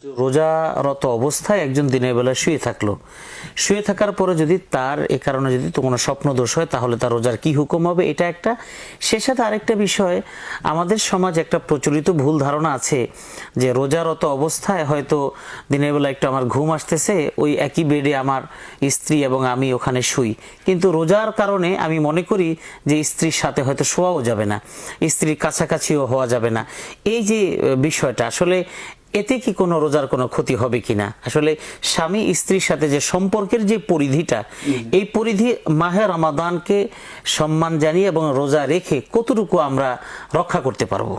রোজারত অবস্থায় একজন দিনের বেলা শুয়ে থাকলো, শুয়ে থাকার পরে যদি তার এ কারণে যদি তো কোনো স্বপ্ন দোষ হয় তাহলে তার রোজার কি হুকুম হবে, এটা একটা। সে সাথে আরেকটা বিষয়, আমাদের সমাজ একটা প্রচলিত ভুল ধারণা আছে যে রোজারত অবস্থায় হয়তো দিনের বেলা একটু আমার ঘুম আসতেছে, ওই একই বেডে আমার স্ত্রী এবং আমি ওখানে শুই, কিন্তু রোজার কারণে আমি মনে করি যে স্ত্রীর সাথে হয়তো শোয়াও যাবে না, স্ত্রীর কাছাকাছিও হওয়া যাবে না। এই যে বিষয়টা, আসলে এতে কি কোনো রোজার কোনো ক্ষতি হবে কিনা? আসলে স্বামী স্ত্রীর সাথে যে সম্পর্কের যে পরিধিটা, এই পরিধি মাহে রমাদানকে সম্মান জানিয়ে এবং রোজা রেখে কতটুকু আমরা রক্ষা করতে পারবো?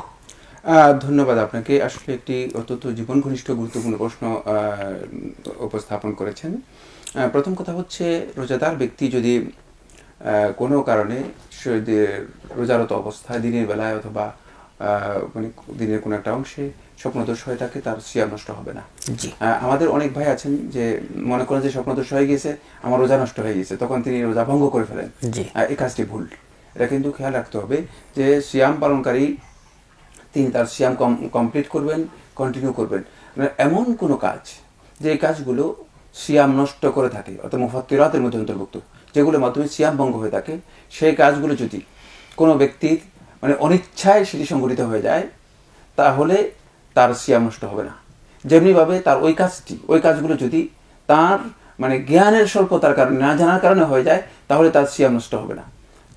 ধন্যবাদ আপনাকে। আসলে একটি অত্যন্ত জীবন ঘনিষ্ঠ গুরুত্বপূর্ণ প্রশ্ন উপস্থাপন করেছেন। প্রথম কথা হচ্ছে, রোজাদার ব্যক্তি যদি কোনো কারণে রোজারত অবস্থায় দিনের বেলায় অথবা মানে দিনের কোনো একটা অংশে স্বপ্নদোষ হয়ে থাকে, তার সিয়াম নষ্ট হবে না। আমাদের অনেক ভাই আছেন যে মনে করেন যে স্বপ্নদোষ হয়ে গেছে, আমার রোজা নষ্ট হয়ে গেছে, তখন তিনি রোজা ভঙ্গ করে ফেলেন। এই কাজটি ভুল। এটা কিন্তু খেয়াল রাখতে হবে যে সিয়াম পালনকারী তিনি তার সিয়াম কমপ্লিট করবেন, কন্টিনিউ করবেন। এমন কোনো কাজ যে কাজগুলো সিয়াম নষ্ট করে থাকে, অর্থাৎ মুফাত্তিরাতের মধ্যে অন্তর্ভুক্ত, যেগুলোর মাধ্যমে সিয়াম ভঙ্গ হয়ে থাকে, সেই কাজগুলো যদি কোনো ব্যক্তির মানে অনিচ্ছায় সেটি সংঘটিত হয়ে যায়, তাহলে তার সিয়াম নষ্ট হবে না। যেমনিভাবে তার ওই কাজগুলো যদি তার মানে জ্ঞানের স্বল্পতার কারণে, না জানার কারণে হয়ে যায়, তাহলে তার সিয়াম নষ্ট হবে না।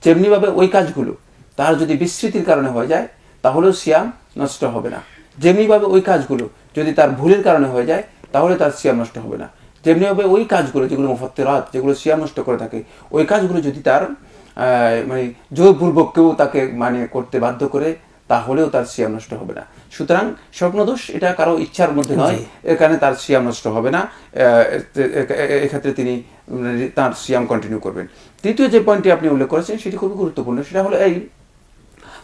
যেমনিভাবে ওই কাজগুলো তার যদি বিস্মৃতির কারণে হয়ে যায়, তাহলেও সিয়াম নষ্ট হবে না। যেমনিভাবে ওই কাজগুলো যদি তার ভুলের কারণে হয়ে যায়, তাহলে তার সিয়াম নষ্ট হবে না। যেমনিভাবে ওই কাজগুলো যেগুলো মুফাত্তিরাত, যেগুলো সিয়াম নষ্ট করে থাকে, ওই কাজগুলো যদি তার মানে জোরপূর্বক কেউ তাকে মানে করতে বাধ্য করে, তাহলেও তার সিয়াম নষ্ট হবে না। সুতরাং স্বপ্নদোষ এটা কারো ইচ্ছার মধ্যে নয়, এখানে তার সিয়াম নষ্ট হবে না। এক্ষেত্রে তিনি তার সিয়াম কন্টিনিউ করবেন। তৃতীয় যে পয়েন্টটি আপনি উল্লেখ করেছেন সেটি খুবই গুরুত্বপূর্ণ। সেটা হলো এই,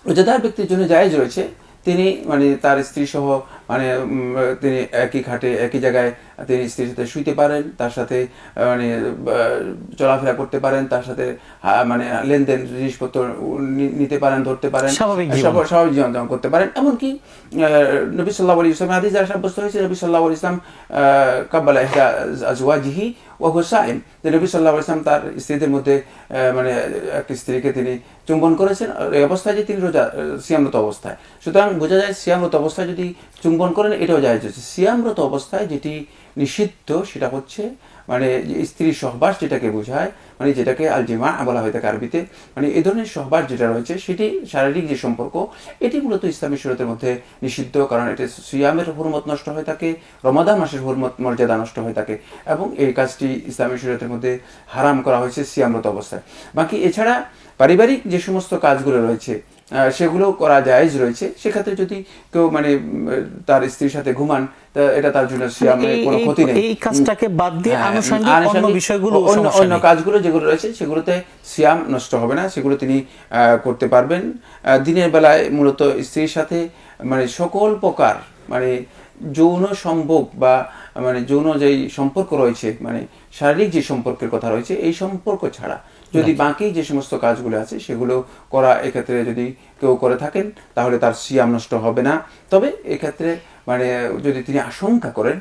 রোজাদার ব্যক্তির জন্য জায়েজ রয়েছে তিনি মানে তার স্ত্রী সহ মানে তিনি একই খাটে একই জায়গায় তিনি স্ত্রীর সাথে শুইতে পারেন, তার সাথে মানে চলাফেরা করতে পারেন, তার সাথে মানে লেনদেন জিনিসপত্র নিতে পারেন, ধরতে পারেন, স্বাভাবিক জীবন যাপন করতে পারেন। এমনকি নবী সাল্লাল্লাহু আলাইহি ওয়াসাল্লাম হাদিস দ্বারা সাব্যস্ত হয়েছে, নবী সাল্লাল্লাহু আলাইহি ওয়াসাল্লাম কাব্বালা ইহদা আজওয়াজিহি ওয়া হুয়া সাইম, যে নবী সাল্লাল্লাহু আলাইহি ওয়াসাল্লাম তার স্ত্রীদের মধ্যে মানে একটি স্ত্রীকে তিনি চুম্বন করেছেন এই অবস্থায় যে তিনি রোজা সিয়ামরত অবস্থায়। সুতরাং বোঝা যায় সিয়ামরত অবস্থায় যদি চুম্বন করেন এটাও জায়েজ হচ্ছে। সিয়ামরত অবস্থায় যেটি নিষিদ্ধ সেটা হচ্ছে মানে স্ত্রীর সহবাস, যেটাকে বোঝায় মানে যেটাকে আল জিমা বলা হয়ে থাকে আরবিতে, মানে এই ধরনের সহবাস যেটা রয়েছে সেটি শারীরিক যে সম্পর্ক, এটি মূলত ইসলামী শরীয়তের মধ্যে নিষিদ্ধ। কারণ এটি সিয়ামের হুরমত নষ্ট হয়ে থাকে, রমাদান মাসের হুরমত মর্যাদা নষ্ট হয়ে থাকে, এবং এই কাজটি ইসলামী শরীয়তের মধ্যে হারাম করা হয়েছে সিয়ামরত অবস্থায়। বাকি এছাড়া পারিবারিক যে সমস্ত কাজগুলো রয়েছে সেগুলো করা জায়েজ রয়েছে। সেক্ষেত্রে যদি কেউ মানে তার স্ত্রীর সাথে ঘুমান, এটা তার জন্য সিয়ামের কোনো ক্ষতি নেই। এই কাজটাকে বাদ দিয়ে আনুষঙ্গিক অন্য বিষয়গুলো, অন্য কাজগুলো যেগুলো রয়েছে সেগুলোতে সিয়াম নষ্ট হবে না, সেগুলো তিনি করতে পারবেন। দিনের বেলায় মূলত স্ত্রীর সাথে মানে সকল প্রকার মানে যৌন সম্ভোগ বা মানে যৌন যেই সম্পর্ক রয়েছে, মানে শারীরিক যে সম্পর্কের কথা রয়েছে, এই সম্পর্ক ছাড়া যদি বাকি যে সমস্ত কাজগুলো আছে সেগুলো করা, এক্ষেত্রে যদি কেউ করে থাকেন তাহলে তার সিয়াম নষ্ট হবে না। তবে এক্ষেত্রে মানে যদি তিনি আশঙ্কা করেন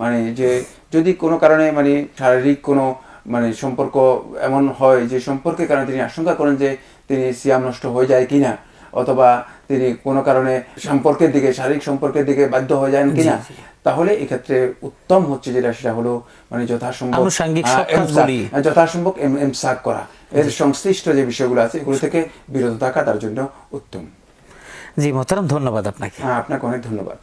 মানে যে যদি কোনো কারণে মানে শারীরিক কোনো মানে সম্পর্ক এমন হয় যে সম্পর্কের কারণে তিনি আশঙ্কা করেন যে তিনি সিয়াম নষ্ট হয়ে যায় কিনা, অথবা তিনি কোনো কারণে সম্পর্কের দিকে, শারীরিক সম্পর্কের দিকে বাধ্য হয়ে যান কিনা, তাহলে এক্ষেত্রে উত্তম হচ্ছে যেটা সেটা হলো মানে যথাসম্ভব ইমসাক করা, এর সংশ্লিষ্ট যে বিষয়গুলো আছে এগুলো থেকে বিরত থাকা তার জন্য উত্তম। জি মোহতারাম, ধন্যবাদ আপনাকে। আপনাকে অনেক ধন্যবাদ।